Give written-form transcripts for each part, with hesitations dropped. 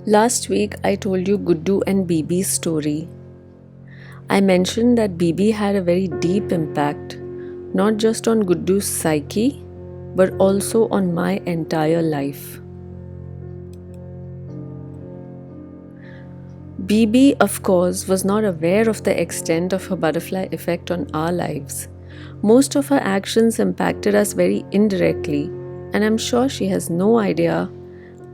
Last week I told you Guddu and Bibi's story. I mentioned that Bibi had a very deep impact, not just on Guddu's psyche, but also on my entire life. Bibi, of course, was not aware of the extent of her butterfly effect on our lives. Most of her actions impacted us very indirectly, and I'm sure she has no idea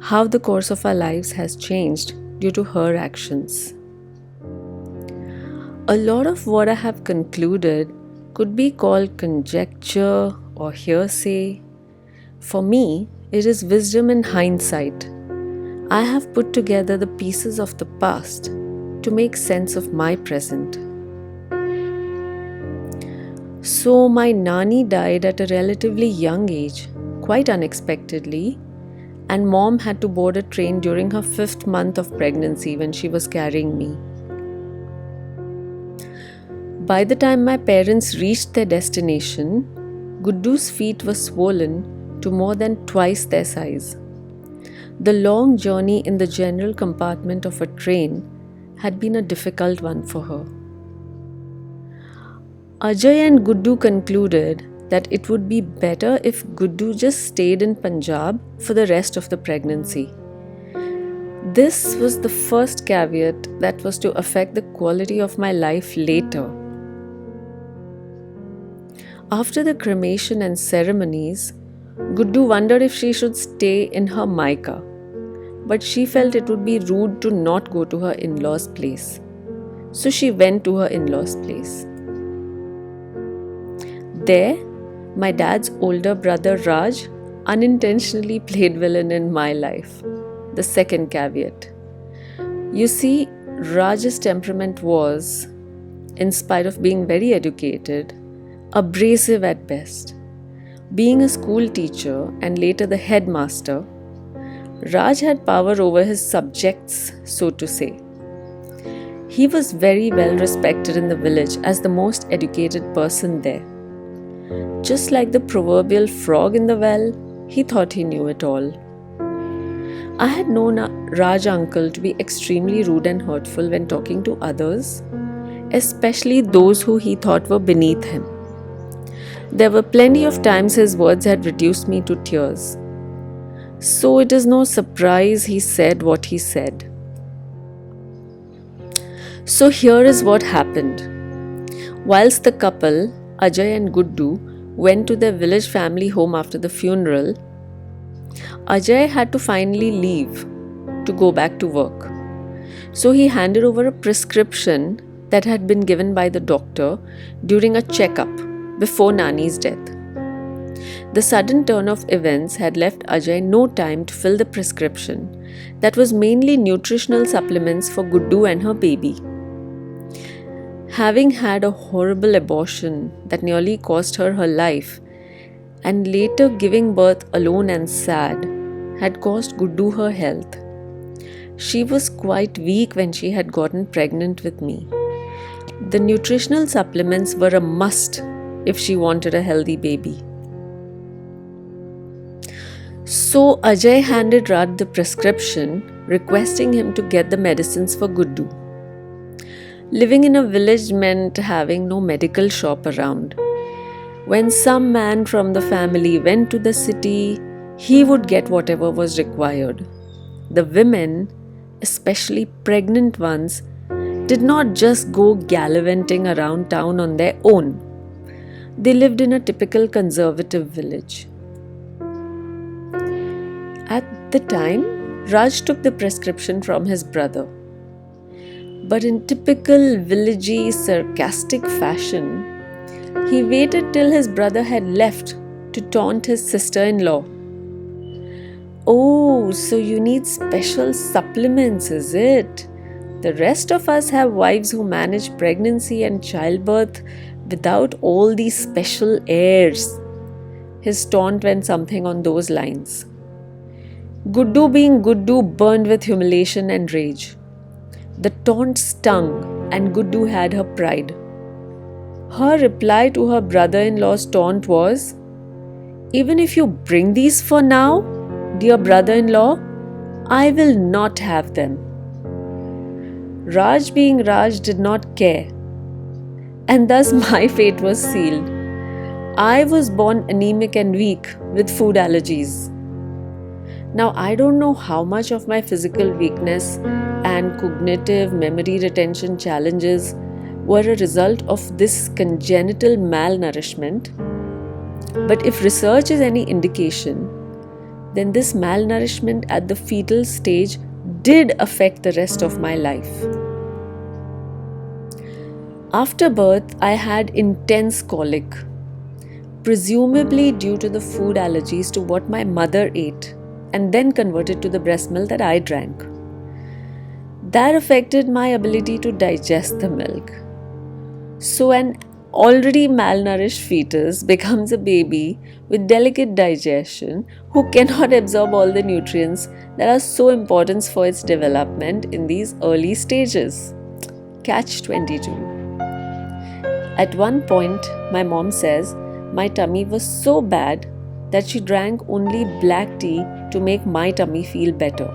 how the course of our lives has changed due to her actions. A lot of what I have concluded could be called conjecture or hearsay. For me, it is wisdom in hindsight. I have put together the pieces of the past to make sense of my present. So, my Nani died at a relatively young age, quite unexpectedly, and mom had to board a train during her 5th month of pregnancy when she was carrying me. By the time my parents reached their destination, Guddu's feet were swollen to more than twice their size. The long journey in the general compartment of a train had been a difficult one for her. Ajay and Guddu concluded that it would be better if Guddu just stayed in Punjab for the rest of the pregnancy. This was the first caveat that was to affect the quality of my life later. After the cremation and ceremonies, Guddu wondered if she should stay in her Maika, but she felt it would be rude to not go to her in-laws' place. So she went to her in-laws' place. There, my dad's older brother Raj unintentionally played villain in my life. The second caveat. You see, Raj's temperament was, in spite of being very educated, abrasive at best. Being a school teacher and later the headmaster, Raj had power over his subjects, so to say. He was very well respected in the village as the most educated person there. Just like the proverbial frog in the well, he thought he knew it all. I had known Raj uncle to be extremely rude and hurtful when talking to others, especially those who he thought were beneath him. There were plenty of times his words had reduced me to tears. So it is no surprise he said what he said. So here is what happened. Whilst the couple, Ajay and Guddu, went to their village family home after the funeral, Ajay had to finally leave to go back to work. So he handed over a prescription that had been given by the doctor during a checkup before Nani's death. The sudden turn of events had left Ajay no time to fill the prescription that was mainly nutritional supplements for Guddu and her baby. Having had a horrible abortion that nearly cost her her life, and later giving birth alone and sad, had cost Guddu her health. She was quite weak when she had gotten pregnant with me. The nutritional supplements were a must if she wanted a healthy baby. So Ajay handed Raj the prescription, requesting him to get the medicines for Guddu. Living in a village meant having no medical shop around. When some man from the family went to the city, he would get whatever was required. The women, especially pregnant ones, did not just go gallivanting around town on their own. They lived in a typical conservative village. At the time, Raj took the prescription from his brother. But in typical villagey, sarcastic fashion, he waited till his brother had left to taunt his sister-in-law. "Oh, so you need special supplements, is it? The rest of us have wives who manage pregnancy and childbirth without all these special airs." His taunt went something on those lines. Guddu, being Guddu, burned with humiliation and rage. The taunt stung, and Guddu had her pride. Her reply to her brother-in-law's taunt was, "Even if you bring these for now, dear brother-in-law, I will not have them. Raj, being Raj, did not care, and thus my fate was sealed. I was born anemic and weak with food allergies. Now, I don't know how much of my physical weakness and cognitive memory retention challenges were a result of this congenital malnourishment, but if research is any indication, then this malnourishment at the fetal stage did affect the rest of my life. After birth, I had intense colic, presumably due to the food allergies to what my mother ate and then converted to the breast milk that I drank. That affected my ability to digest the milk. So an already malnourished fetus becomes a baby with delicate digestion who cannot absorb all the nutrients that are so important for its development in these early stages. Catch 22. At one point, my mom says my tummy was so bad that she drank only black tea to make my tummy feel better.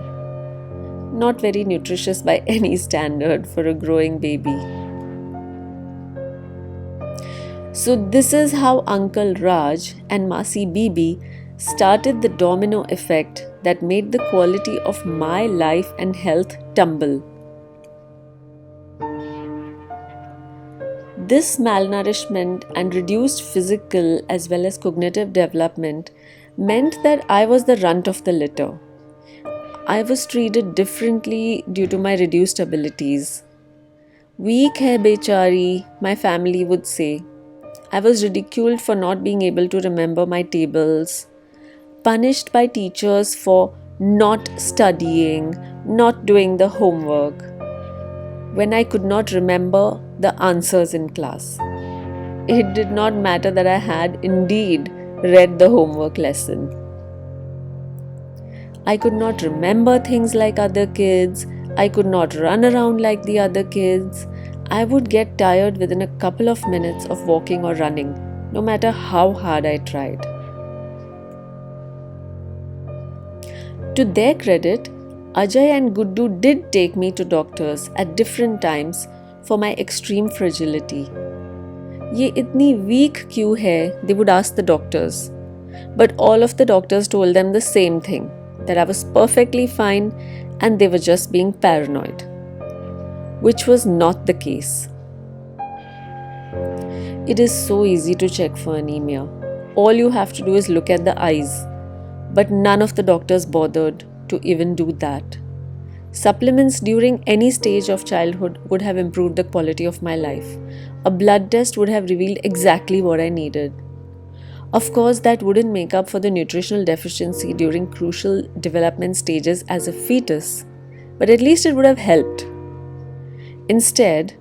Not very nutritious by any standard for a growing baby. So this is how Uncle Raj and Masi Bibi started the domino effect that made the quality of my life and health tumble. This malnourishment and reduced physical as well as cognitive development meant that I was the runt of the litter. I was treated differently due to my reduced abilities. Weak hai bechari, my family would say. I was ridiculed for not being able to remember my tables, punished by teachers for not studying, not doing the homework, when I could not remember the answers in class. It did not matter that I had indeed read the homework lesson. I could not remember things like other kids. I could not run around like the other kids. I would get tired within a couple of minutes of walking or running, no matter how hard I tried. To their credit, Ajay and Guddu did take me to doctors at different times for my extreme fragility. Ye itni weak kyun hai? They would ask the doctors. But all of the doctors told them the same thing, that I was perfectly fine and they were just being paranoid, which was not the case. It is so easy to check for anemia. All you have to do is look at the eyes, but none of the doctors bothered to even do that. Supplements during any stage of childhood would have improved the quality of my life. A blood test would have revealed exactly what I needed. Of course, that wouldn't make up for the nutritional deficiency during crucial development stages as a fetus, but at least it would have helped. Instead,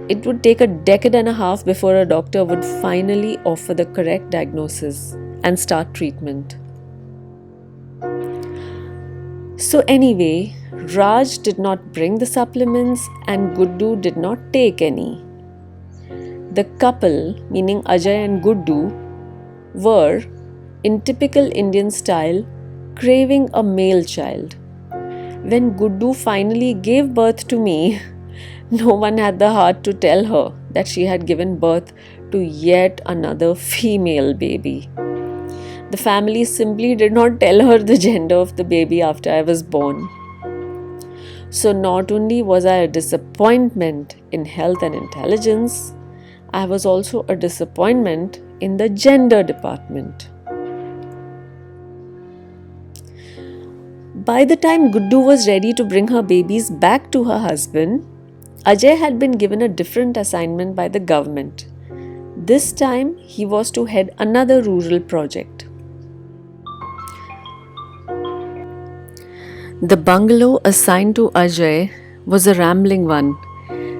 it would take a decade and a half before a doctor would finally offer the correct diagnosis and start treatment. So anyway, Raj did not bring the supplements and Guddu did not take any. The couple, meaning Ajay and Guddu, were, in typical Indian style, craving a male child. When Guddu finally gave birth to me, no one had the heart to tell her that she had given birth to yet another female baby. The family simply did not tell her the gender of the baby after I was born. So not only was I a disappointment in health and intelligence, I was also a disappointment in the gender department. By the time Guddu was ready to bring her babies back to her husband, Ajay had been given a different assignment by the government. This time, he was to head another rural project. The bungalow assigned to Ajay was a rambling one,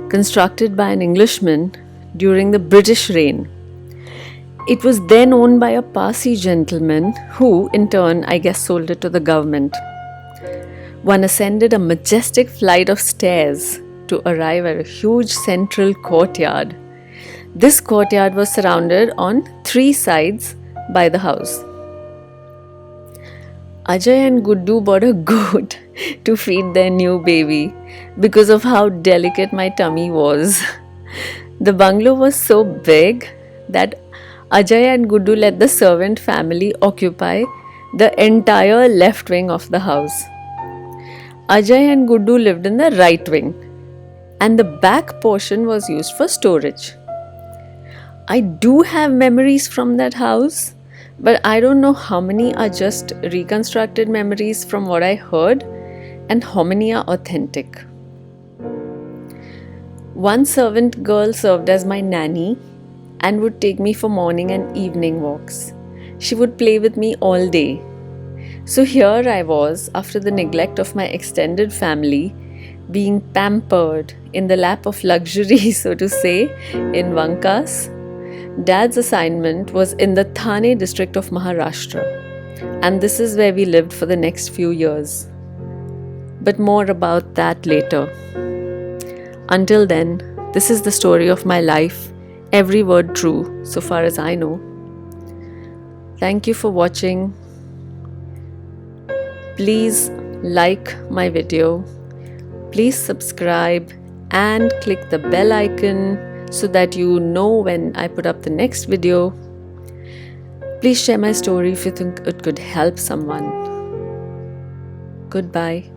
constructed by an Englishman during the British reign. It was then owned by a Parsi gentleman who, in turn, I guess sold it to the government. One ascended a majestic flight of stairs to arrive at a huge central courtyard. This courtyard was surrounded on 3 sides by the house. Ajay and Guddu bought a goat to feed their new baby because of how delicate my tummy was. The bungalow was so big that Ajay and Guddu let the servant family occupy the entire left wing of the house. Ajay and Guddu lived in the right wing, and the back portion was used for storage. I do have memories from that house, but I don't know how many are just reconstructed memories from what I heard and how many are authentic. One servant girl served as my nanny and would take me for morning and evening walks. She would play with me all day. So here I was, after the neglect of my extended family, being pampered in the lap of luxury, so to say, in Vankas. Dad's assignment was in the Thane district of Maharashtra, and this is where we lived for the next few years. But more about that later. Until then, this is the story of my life, every word true, so far as I know. Thank you for watching. Please like my video. Please subscribe and click the bell icon so that you know when I put up the next video. Please share my story if you think it could help someone. Goodbye.